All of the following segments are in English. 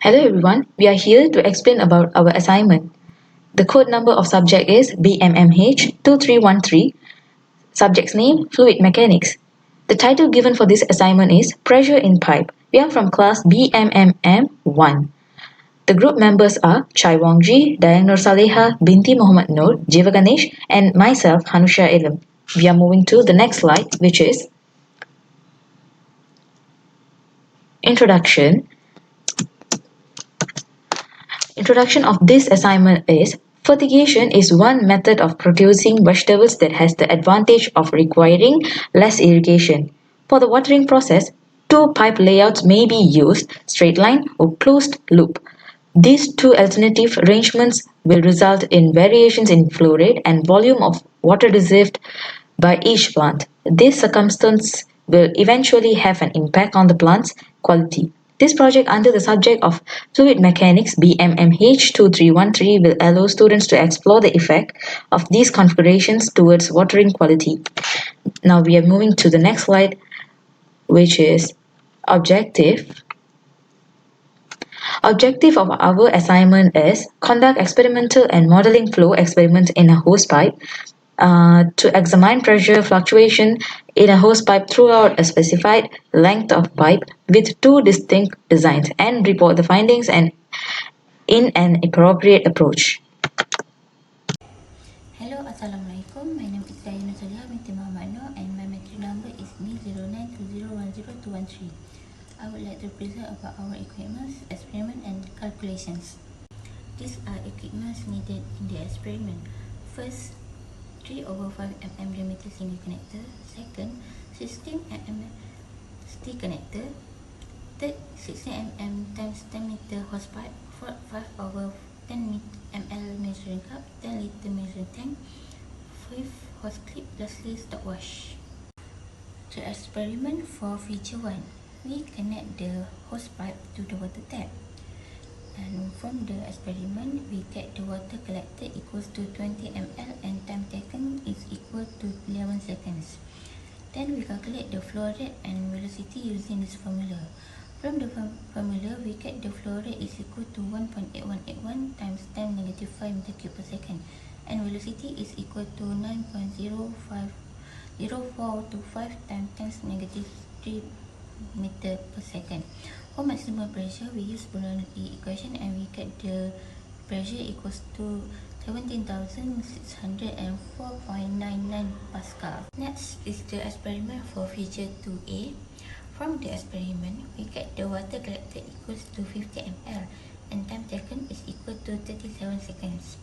Hello everyone, we are here to explain about our assignment. The code number of subject is BMMH2313. Subject's name Fluid Mechanics. The title given for this assignment is Pressure in Pipe. We are from class BMMM1. The group members are Chai Wongji, Dayang Nur Saleha, Binti Muhammad Nur, Jiva Ganesh, and myself Hanusha Elam. We are moving to the next slide, which is Introduction. Introduction of this assignment is fertigation is one method of producing vegetables that has the advantage of requiring less irrigation. For the watering process, two pipe layouts may be used, straight line or closed loop. These two alternative arrangements will result in variations in flow rate and volume of water received by each plant. This circumstance will eventually have an impact on the plant's quality. This project under the subject of fluid mechanics BMMH2313 will allow students to explore the effect of these configurations towards watering quality. Now we are moving to the next slide, which is objective. Objective of our assignment is conduct experimental and modeling flow experiments in a hose pipe to examine pressure fluctuation in a hose pipe throughout a specified length of pipe with two distinct designs and report the findings and in an appropriate approach. Hello, Assalamualaikum. My name is Dayang Nur binti Muhammad Noor and my matric number is Me0920100213. I would like to present about our equipments, experiment and calculations. These are equipments needed in the experiment. First, 3/5 mm diameter single connector. Second, 16 mm steel connector. Third, 16 mm times 10 meter hose pipe. Fourth, 5/10 ml measuring cup, 10 liter measuring tank. Fifth, hose clip, lastly stopwatch. The experiment for feature 1. We connect the hose pipe to the water tap. And from the experiment, we get the water collected equals to 20 ml and time taken is equal to 11 seconds. Then we calculate the flow rate and velocity using this formula. From the formula, we get the flow rate is equal to 1.8181 times 10 negative 5 meter cube per second, and velocity is equal to 9.050425 times 10 negative 3 meter per second. For maximum pressure, we use Bernoulli equation and we get the pressure equals to 17,604.99 Pascal. Next is the experiment for feature 2A. From the experiment, we get the water collected equals to 50 ml and time taken is equal to 37 seconds.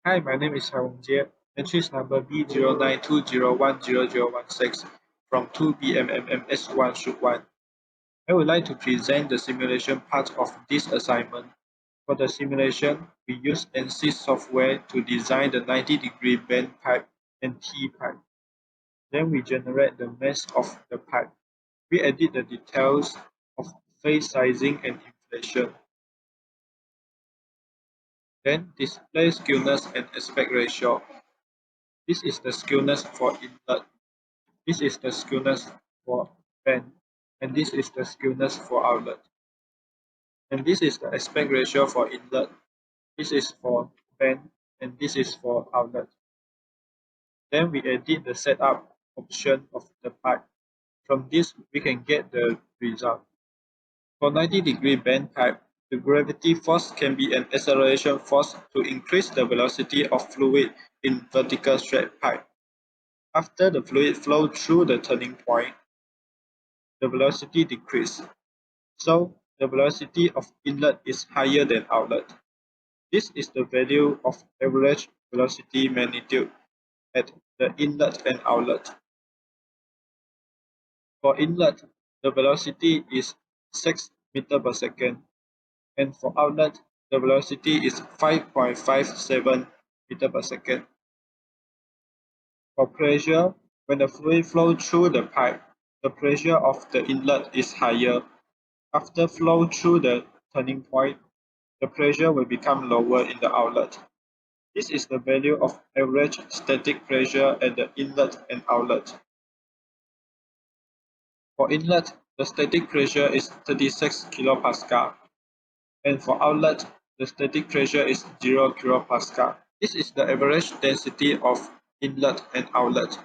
Hi, my name is Hong Jie, entries number B0920100016 from 2BMMMS1 Shoot 1. I would like to present the simulation part of this assignment. For the simulation, we use NC software to design the 90-degree bend pipe and T-pipe. Then we generate the mass of the pipe. We edit the details of face sizing and inflation. Then display skewness and aspect ratio. This is the skewness for inlet. This is the skewness for bend. And this is the skewness for outlet. And this is the aspect ratio for inlet. This is for bend. And this is for outlet. Then we edit the setup option of the pipe. From this, we can get the result. For 90-degree bend pipe, the gravity force can be an acceleration force to increase the velocity of fluid in vertical straight pipe. After the fluid flows through the turning point, the velocity decreases. So, the velocity of inlet is higher than outlet. This is the value of average velocity magnitude at the inlet and outlet. For inlet, the velocity is 6 meters per second, and for outlet, the velocity is 5.57 meters per second. For pressure, when the fluid flows through the pipe, the pressure of the inlet is higher. After flow through the turning point, the pressure will become lower in the outlet. This is the value of average static pressure at the inlet and outlet. For inlet, the static pressure is 36 kilopascal. and for outlet, the static pressure is 0 kilopascal. This is the average density of inlet and outlet.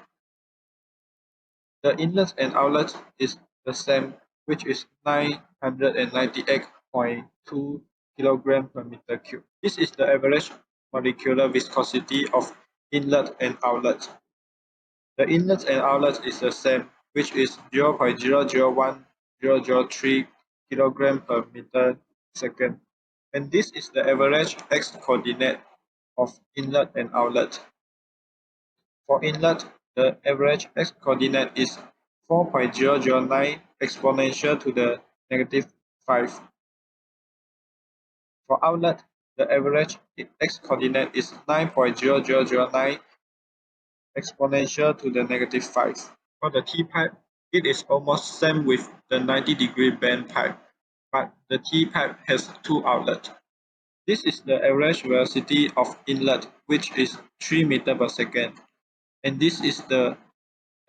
The inlet and outlet is the same, which is 998.2 kg per meter cube. This is the average molecular viscosity of inlet and outlet. The inlet and outlet is the same, which is 0.001003 kg per meter second. And this is the average x-coordinate of inlet and outlet. For inlet, the average x-coordinate is 4.009 exponential to the negative 5. For outlet, the average x-coordinate is 9.0009 exponential to the negative 5. For the T-pipe, it is almost same with the 90-degree bend pipe, but the T-pipe has two outlets. This is the average velocity of inlet, which is 3 meters per second, and this is the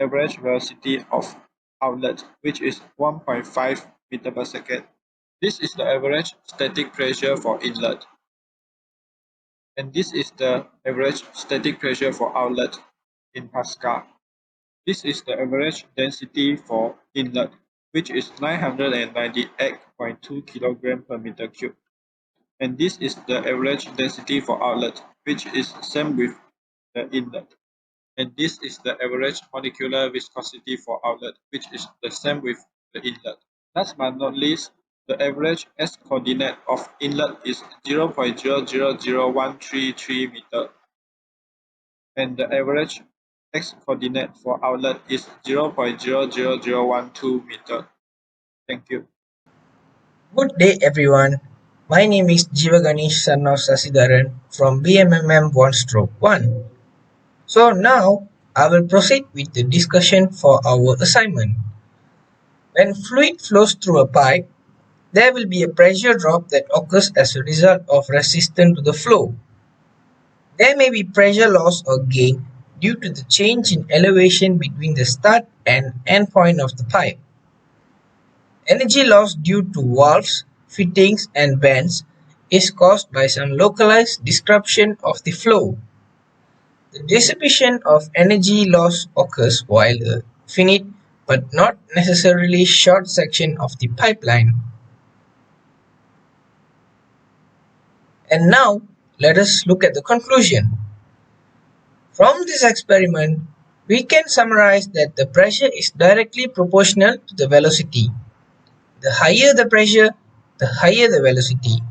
average velocity of outlet, which is 1.5 meters per second. This is the average static pressure for inlet, and this is the average static pressure for outlet in Pascal. This is the average density for inlet, which is 998.2 kg per meter cube. And this is the average density for outlet, which is same with the inlet. And this is the average molecular viscosity for outlet, which is the same with the inlet. Last but not least, the average S-coordinate of inlet is 0.000133 meter, and the average x-coordinate for outlet is 0.00012 meter. Thank you. Good day everyone. My name is Jeevaganesh son of Sasidharan from BMMM 1 stroke 1. So now I will proceed with the discussion for our assignment. When fluid flows through a pipe, there will be a pressure drop that occurs as a result of resistance to the flow. There may be pressure loss or gain due to the change in elevation between the start and end point of the pipe. Energy loss due to valves, fittings and bends is caused by some localized disruption of the flow. The dissipation of energy loss occurs while a finite but not necessarily short section of the pipeline. And now let us look at the conclusion. From this experiment, we can summarize that the pressure is directly proportional to the velocity. The higher the pressure, the higher the velocity.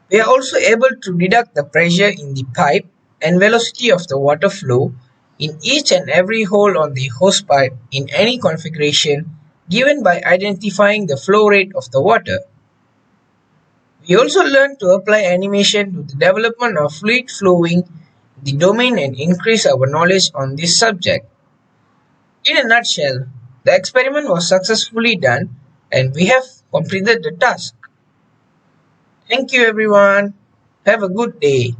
We are also able to deduct the pressure in the pipe and velocity of the water flow in each and every hole on the hose pipe in any configuration given by identifying the flow rate of the water. We also learn to apply animation to the development of fluid flowing in the domain and increase our knowledge on this subject. In a nutshell, the experiment was successfully done and we have completed the task. Thank you everyone. Have a good day.